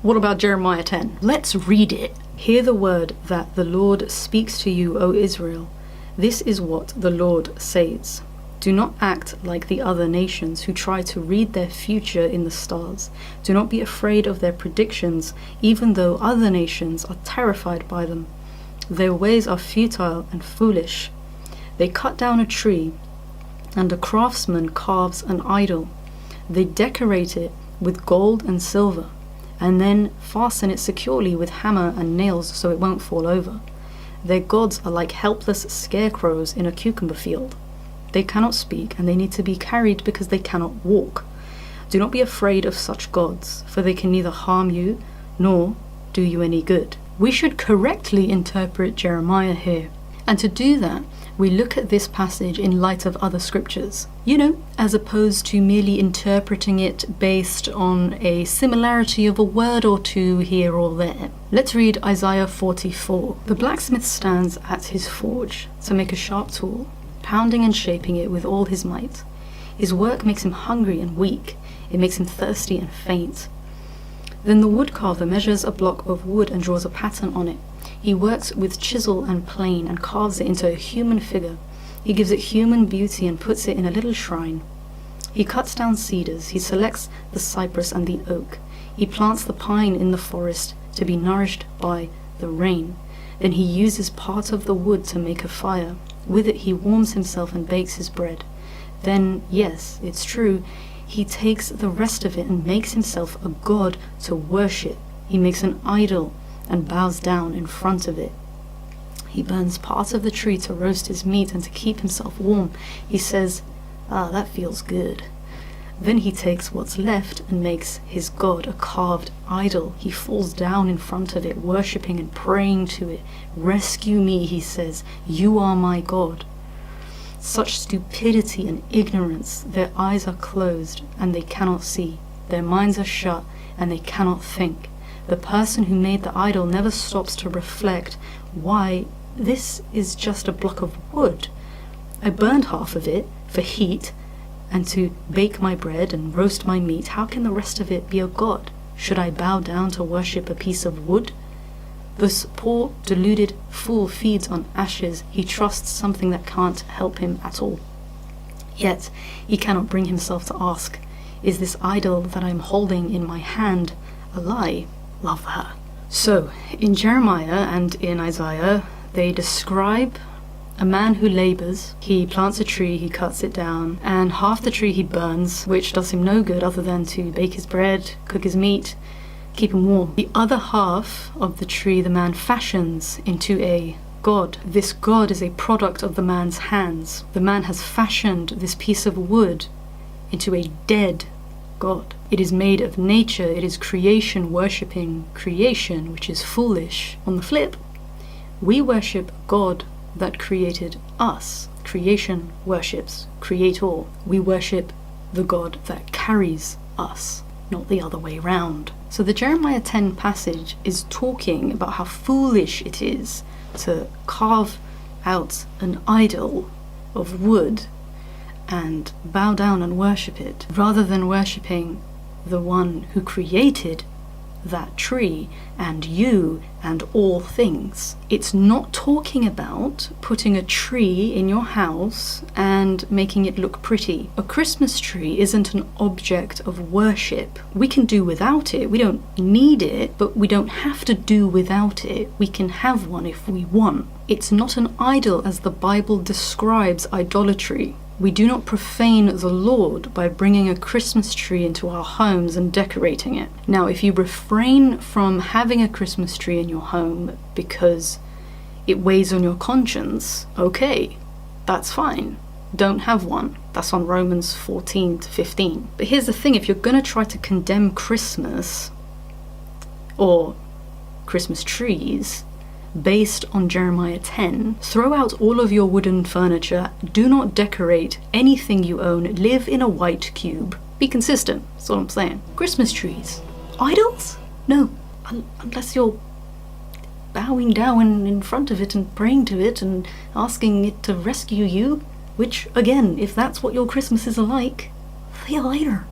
What about Jeremiah 10? Let's read it. Hear the word that the Lord speaks to you, O Israel. This is what the Lord says. Do not act like the other nations who try to read their future in the stars. Do not be afraid of their predictions, even though other nations are terrified by them. Their ways are futile and foolish. They cut down a tree, and a craftsman carves an idol. They decorate it with gold and silver, and then fasten it securely with hammer and nails so it won't fall over. Their gods are like helpless scarecrows in a cucumber field. They cannot speak, and they need to be carried because they cannot walk. Do not be afraid of such gods, for they can neither harm you nor do you any good. We should correctly interpret Jeremiah here. And to do that, we look at this passage in light of other scriptures, as opposed to merely interpreting it based on a similarity of a word or two here or there. Let's read Isaiah 44. The blacksmith stands at his forge to make a sharp tool, pounding and shaping it with all his might. His work makes him hungry and weak. It makes him thirsty and faint. Then the woodcarver measures a block of wood and draws a pattern on it. He works with chisel and plane and carves it into a human figure. He gives it human beauty and puts it in a little shrine. He cuts down cedars. He selects the cypress and the oak. He plants the pine in the forest to be nourished by the rain. Then he uses part of the wood to make a fire. With it he warms himself and bakes his bread. Then, yes, it's true, he takes the rest of it and makes himself a god to worship. He makes an idol and bows down in front of it. He burns part of the tree to roast his meat and to keep himself warm. He says, that feels good. Then he takes what's left and makes his god a carved idol. He falls down in front of it, worshipping and praying to it. Rescue me, he says, you are my God. Such stupidity and ignorance. Their eyes are closed and they cannot see. Their minds are shut and they cannot think. The person who made the idol never stops to reflect, why, this is just a block of wood. I burned half of it for heat and to bake my bread and roast my meat. How can the rest of it be a god? Should I bow down to worship a piece of wood? This poor, deluded fool feeds on ashes. He trusts something that can't help him at all. Yet he cannot bring himself to ask, is this idol that I'm holding in my hand a lie? Love her. So, in Jeremiah and in Isaiah, they describe a man who labors. He plants a tree, he cuts it down, and half the tree he burns, which does him no good other than to bake his bread, cook his meat, keep him warm. The other half of the tree the man fashions into a god. This god is a product of the man's hands. The man has fashioned this piece of wood into a dead God. It is made of nature. It is creation worshipping creation, which is foolish. On the flip, we worship God that created us. Creation worships Creator. We worship the God that carries us, not the other way round. So the Jeremiah 10 passage is talking about how foolish it is to carve out an idol of wood and bow down and worship it, rather than worshipping the one who created that tree and you and all things. It's not talking about putting a tree in your house and making it look pretty. A Christmas tree isn't an object of worship. We can do without it. We don't need it, but we don't have to do without it. We can have one if we want. It's not an idol as the Bible describes idolatry. We do not profane the Lord by bringing a Christmas tree into our homes and decorating it. Now, if you refrain from having a Christmas tree in your home because it weighs on your conscience, okay, that's fine. Don't have one. That's on Romans 14-15. But here's the thing, if you're going to try to condemn Christmas or Christmas trees based on Jeremiah 10, throw out all of your wooden furniture, do not decorate anything you own, live in a white cube. Be consistent, that's all I'm saying. Christmas trees. Idols? No, unless you're bowing down in front of it and praying to it and asking it to rescue you, which, again, if that's what your Christmases are like, see you later.